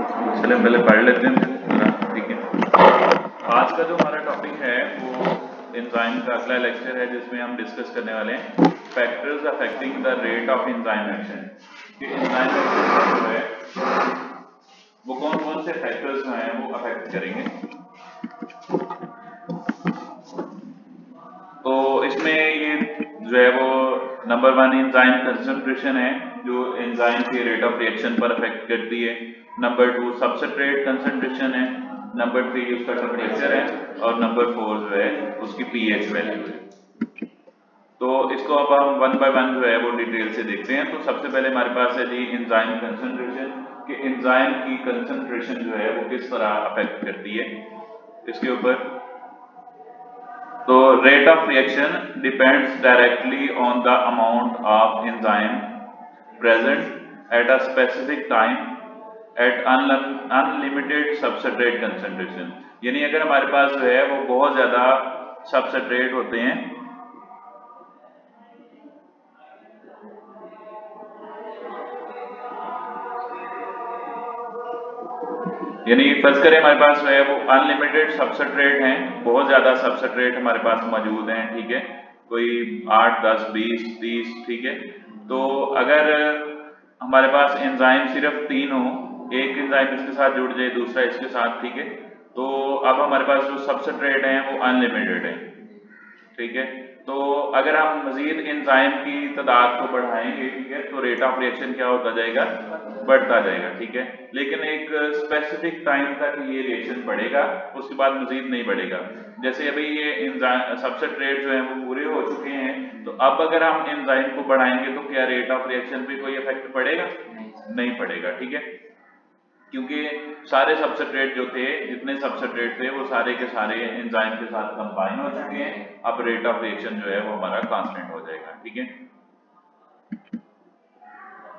चलिए पहले पढ़ लेते हैं पूरा, ठीक है। आज का जो हमारा टॉपिक है वो एंजाइम का अगला लेक्चर है, जिसमें हम डिस्कस करने वाले हैं factors affecting the rate of enzyme action. कि एंजाइम एक्शन जो है वो कौन कौन से फैक्टर्स जो हैं वो अफेक्ट करेंगे। तो इसमें ये जो है वो नंबर 1 एंजाइम कंसंट्रेशन है, जो एंजाइम के रेट ऑफ रिएक्शन पर अफेक्ट करती है। नंबर 2 सबस्ट्रेट कंसंट्रेशन है। नंबर 3 उसका टेम्परेचर है। और नंबर 4 जो है उसकी पीएच वैल्यू है। तो इसको अब हम वन बाय वन जो है वो डिटेल से देखते हैं। तो सबसे पहले हमारे पास है जी एंजाइम कंसंट्रेशन, कि एंजाइम की कंसंट्रेशन जो है वो किस तरह अफेक्ट करती है इसके ऊपर। तो rate of reaction depends directly on the amount of enzyme present at a specific time at unlimited substrate concentration। यानी अगर हमारे पास जो है वो बहुत ज्यादा सबस्ट्रेट होते हैं, यानी फर्ज करें हमारे पास जो है वो अनलिमिटेड सबस्ट्रेट हैं, बहुत ज्यादा सबस्ट्रेट हमारे पास मौजूद हैं, ठीक है, कोई 8 10 20 30, ठीक है। तो अगर हमारे पास एंजाइम सिर्फ 3 हो, एक एंजाइम इसके साथ जुड़ जाए, दूसरा इसके साथ, ठीक है, तो अब हमारे पास जो सबस्ट्रेट हैं वो अनलिमिटेड है, ठीक है। तो अगर हम मजीद एंजाइम की तादाद को बढ़ाएंगे, ठीक है, तो रेट ऑफ रिएक्शन क्या होता जाएगा, बढ़ता जाएगा, ठीक है। लेकिन एक स्पेसिफिक टाइम तक ये रिएक्शन बढ़ेगा, उसके बाद मजीद नहीं बढ़ेगा। जैसे अभी ये एंजाइम सबस्ट्रेट जो है वो पूरे हो चुके हैं, तो अब अगर हम एंजाइम को बढ़ाएंगे तो क्या रेट ऑफ रिएक्शन पे कोई इफेक्ट पड़ेगा, नहीं पड़ेगा, ठीक है, क्योंकि सारे सबस्ट्रेट जो थे, जितने सबस्ट्रेट थे वो सारे के सारे एंजाइम के साथ कंबाइन हो चुके हैं। अब रेट ऑफ रिएक्शन जो है वो हमारा कांस्टेंट हो जाएगा, ठीक है।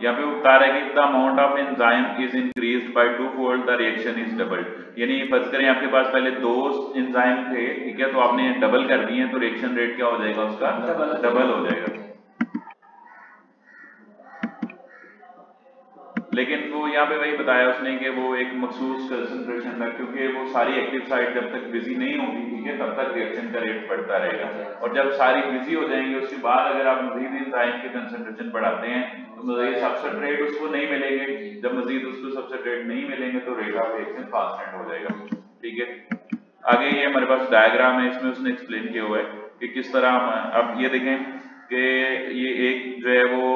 यहाँ पे बता रहा है कि the amount of enzyme is increased by 2-fold the reaction is doubled. यानी फर्ज करें आपके पास पहले 2 एंजाइम थे, ठीक है, तो आपने डबल कर दिए तो रिएक्शन रेट क्या हो जाएगा, उसका डबल हो जाएगा। लेकिन वो यहाँ पे वही बताया उसने कि वो एक मखसूस कंसंट्रेशन था, क्योंकि वो सारी एक्टिव साइट जब तक बिजी नहीं होगी, ठीक है, तब तक रिएक्शन का रेट बढ़ता रहेगा। और जब सारी बिजी हो जाएंगी उसके बाद अगर आप मजीद एंजाइम के कंसंट्रेशन बढ़ाते हैं तो मजीद सबस्ट्रेट उसको नहीं मिलेंगे। जब मजीद उसको सबस्ट्रेट नहीं मिलेंगे तो रेट ऑफ रिएक्शन कांस्टेंट हो जाएगा, ठीक है। आगे ये हमारे पास डायग्राम है, इसमें उसने एक्सप्लेन किया हुआ है कि किस तरह हम अब ये देखें कि ये एक जो है वो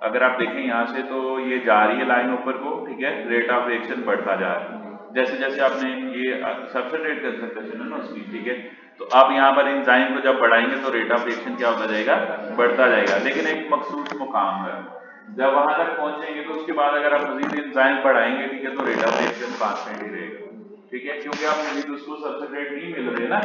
अगर आप देखें यहाँ से तो ये जा रही है लाइन ऊपर को, ठीक है, रेट ऑफ रिएक्शन बढ़ता जा रहा है जैसे जैसे आपने ये सबस्ट्रेट कंसंट्रेशन है ना उसकी, ठीक है। तो आप यहाँ पर एंजाइम को जब बढ़ाएंगे तो रेट ऑफ रिएक्शन क्या होता जाएगा, बढ़ता जाएगा, लेकिन एक मखसूस मुकाम है। जब वहां तक पहुंचेंगे तो उसके बाद अगर आप मजीद एंजाइम बढ़ाएंगे, ठीक है, तो रेट ऑफ रिएक्शन कांस्टेंट ही रहेगा, ठीक है, क्योंकि आप मजीद उसको सबस्ट्रेट नहीं मिल रहे ना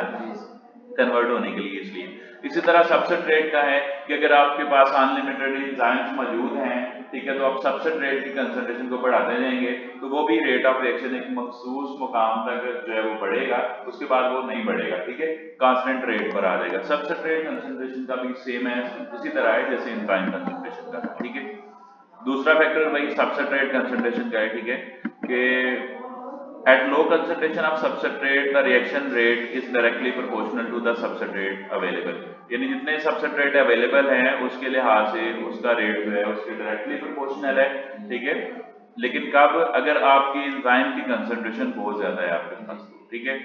कन्वर्ट होने के लिए, इसलिए। इसी तरह सबस्ट्रेट का है कि अगर आपके पास अनलिमिटेड एंजाइम्स मौजूद हैं, ठीक है, तो आप सबस्ट्रेट की कंसंट्रेशन को बढ़ाते जाएंगे तो वो भी रेट ऑफ रिएक्शन एक मखसूस मुकाम तक जो है वो बढ़ेगा, उसके बाद वो नहीं बढ़ेगा, ठीक है, कांस्टेंट रेट पर आ जाएगा। सबस्ट्रेट कंसंट्रेशन का भी सेम है, उसी तरह है जैसे एंजाइम कंसंट्रेशन का, ठीक है। दूसरा फैक्टर वही सबस्ट्रेट कंसंट्रेशन का है, ठीक है, कि at low concentration of substrate the reaction rate is directly proportional to the substrate available। यानी जितने सबस्ट्रेट अवेलेबल हैं उसके लिहाज से उसका रेट जो है उसके डायरेक्टली प्रोपोर्शनल है, ठीक है। लेकिन कब, अगर आपकी एंजाइम की कंसंट्रेशन बहुत ज्यादा है आपके पास, ठीक है।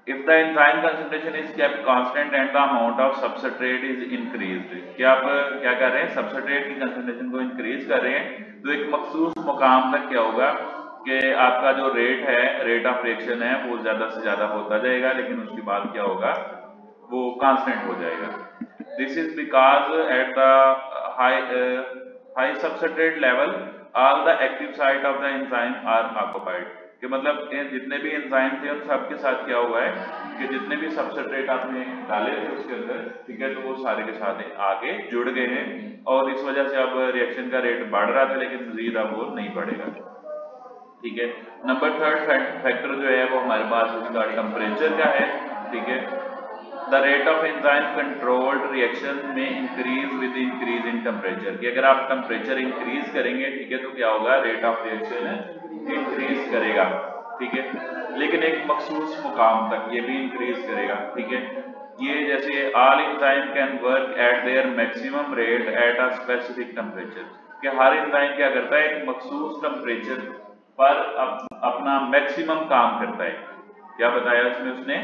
If the enzyme concentration is kept constant and the amount of substrate is increased, क्या आप क्या कर रहे हैं, सबस्ट्रेट की कंसंट्रेशन को इंक्रीज कर रहे हैं, तो एक मखसूस मुकाम तक क्या होगा कि आपका जो रेट है, रेट ऑफ रिएक्शन है, वो ज्यादा से ज्यादा होता जाएगा, लेकिन उसके बाद क्या होगा, वो कांस्टेंट हो जाएगा। This is because at the high substrate level all the active site of the enzyme are occupied. कि मतलब जितने भी एंजाइम थे उन सब के साथ क्या हुआ है कि जितने भी सबस्ट्रेट आपने डाले थे उसके अंदर, ठीक है, तो वो सारे के साथ आगे जुड़ गए हैं, और इस वजह से अब रिएक्शन का रेट बढ़ रहा था, लेकिन मजीद अब वो नहीं बढ़ेगा, ठीक है। नंबर थर्ड फैक्टर जो है वो हमारे पास उसका टेम्परेचर का है, ठीक है। The rate of enzyme controlled reaction में increase with increase in temperature, कि अगर आप टेम्परेचर इंक्रीज करेंगे, ठीक है, तो क्या होगा, रेट ऑफ रिएक्शन इंक्रीज करेगा, ठीक है, लेकिन एक मखसूस मुकाम तक ये भी इंक्रीज करेगा, ठीक है। ये जैसे all enzyme can work at there maximum rate at a specific temperature, कि हर एंजाइम क्या करता है, एक मखसूस टेम्परेचर पर अपना मैक्सिमम काम करता है। क्या बताया उसमें उसने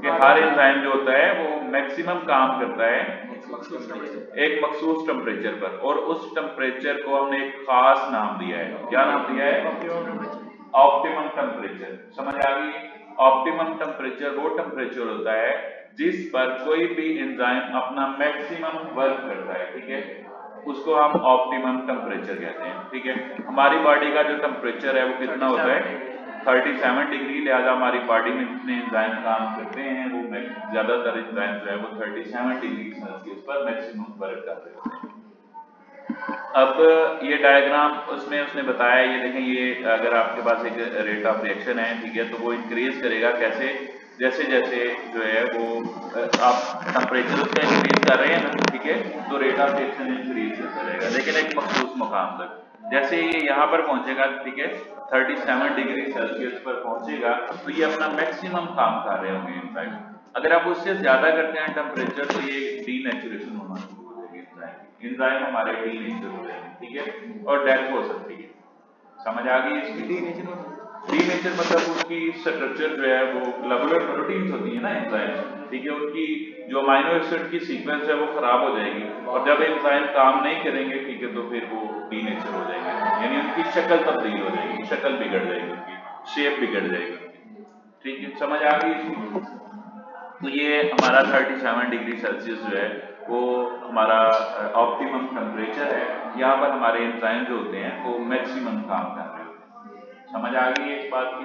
कि हर एंजाइम जो होता है वो मैक्सिमम काम करता है एक मखसूस टेम्परेचर पर, और उस टेम्परेचर को हमने एक खास नाम दिया है। क्या नाम दिया है? Optimum temperature. समझ आ गई? ऑप्टिमम टेम्परेचर वो टेम्परेचर होता है जिस पर कोई भी एंजाइम अपना मैक्सिमम वर्क करता है, ठीक है, उसको हम ऑप्टिमम टेम्परेचर कहते हैं, ठीक है। हमारी बॉडी का जो टेम्परेचर है वो कितना होता है? 37 डिग्री। लिहाजा हमारी बॉडी में जितने एंजाइम काम करते हैं वो ज्यादातर एंजाइम जो है वो 37 डिग्री सेल्सियस पर मैक्सिमम वर्क कर रहे होते हैं। अब ये डायग्राम उसमें उसने बताया, ये देखें, ये अगर आपके पास एक रेट ऑफ रिएक्शन है, ठीक है, तो वो इंक्रीज करेगा कैसे? जैसे जैसे जो है वो आप टेम्परेचर उसका इंक्रीज कर रहे हैं ना, ठीक है, तो रेट ऑफ रिएक्शन इंक्रीज करता रहेगा, लेकिन एक मखसूस मुकाम तक। जैसे ये यहाँ पर पहुंचेगा, ठीक है, 37 डिग्री सेल्सियस पर पहुंचेगा, तो ये अपना मैक्सिमम काम कर रहे होंगे इनफैक्ट। अगर आप उससे ज्यादा करते हैं टेम्परेचर, तो ये डीनेचुरेशन होना शुरू हो जाएगी, एंजाइम हमारे डीनेचर हो जाएंगे, ठीक है, और डेथ हो सकती है। समझ आ गई इसकी? डीनेचर मतलब उसकी स्ट्रक्चर जो है वो ग्लोबुलर प्रोटीन्स होती है ना एंजाइम, ठीक है, उनकी जो अमीनो एसिड की सीक्वेंस है वो खराब हो जाएगी, और जब एंजाइम काम नहीं करेंगे, ठीक है, तो फिर वो डीनेचर हो जाएंगे, यानी उनकी शक्ल तब्दील हो जाएगी, शक्ल बिगड़ जाएगी, उनकी शेप बिगड़ जाएगी, ठीक है। समझ आ गई इसकी? तो ये हमारा 37 डिग्री सेल्सियस जो है वो हमारा ऑप्टिमम टेम्परेचर है। यहाँ पर हमारे एंजाइम जो होते हैं वो मैक्सिमम काम कर रहे होते हैं। समझ आ गई है इस बात की?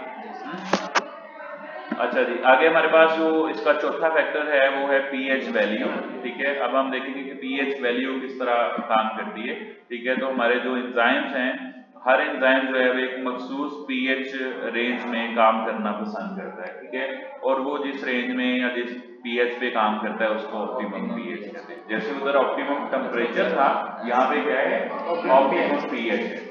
अच्छा जी, आगे हमारे पास जो इसका चौथा फैक्टर है वो है पीएच वैल्यू, ठीक है। अब हम देखेंगे कि पीएच वैल्यू किस तरह काम करती है, ठीक है। तो हमारे जो एंजाइम्स हैं, हर एंजाइम जो है वो एक मखसूस पीएच रेंज में काम करना पसंद करता है, ठीक है, और वो जिस रेंज में या जिस पीएच पे काम करता है उसको ऑप्टिमम पीएच कहते हैं। जैसे उधर ऑप्टिमम टेम्परेचर था, यहाँ पे क्या है? ऑप्टिमम पीएच है।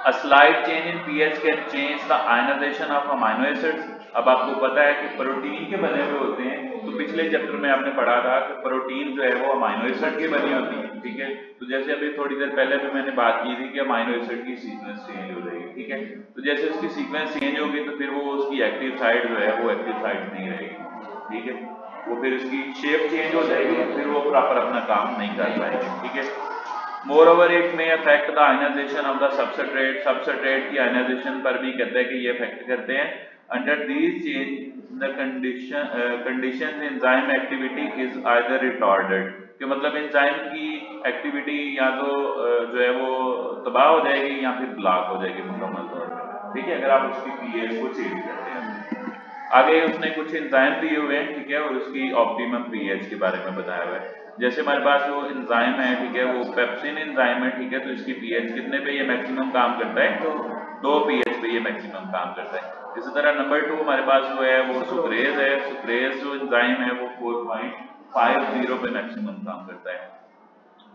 A slight change in pH can change the ionization of amino acids। अब आपको पता है कि प्रोटीन के बने हुए होते हैं, तो पिछले चैप्टर में आपने पढ़ा था कि प्रोटीन जो है वो अमीनो एसिड की बनी होती है, ठीक है। तो जैसे अभी थोड़ी देर पहले भी मैंने बात की थी कि अमीनो एसिड की सीक्वेंस चेंज हो जाएगी, ठीक है। तो जैसे उसकी सीक्वेंस चेंज होगी तो फिर वो उसकी एक्टिव साइड जो है वो एक्टिव साइड नहीं रहेगी, ठीक है, वो फिर उसकी शेप चेंज हो जाएगी, फिर वो प्रॉपर अपना काम नहीं कर पाएगी, ठीक है। Moreover it may affect the ionization of the substrate, substrate की आयनाइजेशन पर भी कहते हैं कि ये अफेक्ट करते हैं। Under these change the condition enzyme activity is either retarded, कि मतलब एंजाइम की एक्टिविटी या तो जो है वो तबाह हो जाएगी या फिर ब्लॉक हो जाएगी मुकम्मल तौर पर, ठीक है, अगर आप उसकी पीएच को चेंज करते हैं। आगे उसने कुछ एंजाइम दिए हुए हैं, ठीक है, और उसकी ऑप्टिमम पीएच के बारे में बताया हुआ है। जैसे हमारे पास जो एंजाइम है, ठीक है, वो पेप्सिन एंजाइम है, ठीक है, तो इसकी पीएच कितने पे ये मैक्सिमम काम करता है? तो 2 पीएच पे ये मैक्सिमम काम करता है। इसी तरह नंबर 2 हमारे पास जो है वो सुक्रेज है। सुक्रेज जो एंजाइम है वो 4.50 पे मैक्सिमम काम करता है।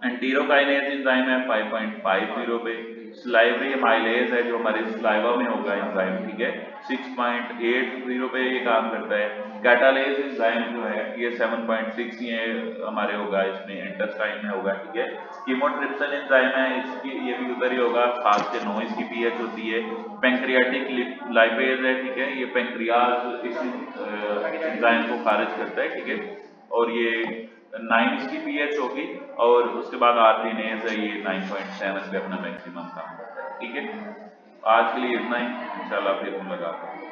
एंटीरोकाइनेज एंजाइम है 5.50 पे। स्लाइवरी माइलेज है जो हमारे स्लाइवा में होगा एंजाइम, ठीक है, 6.80 पे ये काम करता है। कैटालेज एंजाइम जो है ये 7.6 ये हमारे होगा, इसमें इंटेस्टाइन में होगा, ठीक है। कीमोट्रिप्सिन एंजाइम है, इसकी ये भी उधर ही होगा, 7 से 9 इसकी पीएच होती है। पैंक्रियाटिक लाइपेज है, ठीक है, ये पैंक्रियाज इस एंजाइम को खारिज करता है, ठीक है, और ये 9 इसकी पीएच होगी, और उसके बाद आर्जिनेज है, ये 9.7 पे अपना मैक्सिमम काम करता है, ठीक है। आज के लिए इतना ही, इंशाल्लाह फिर मुलाकात होगी।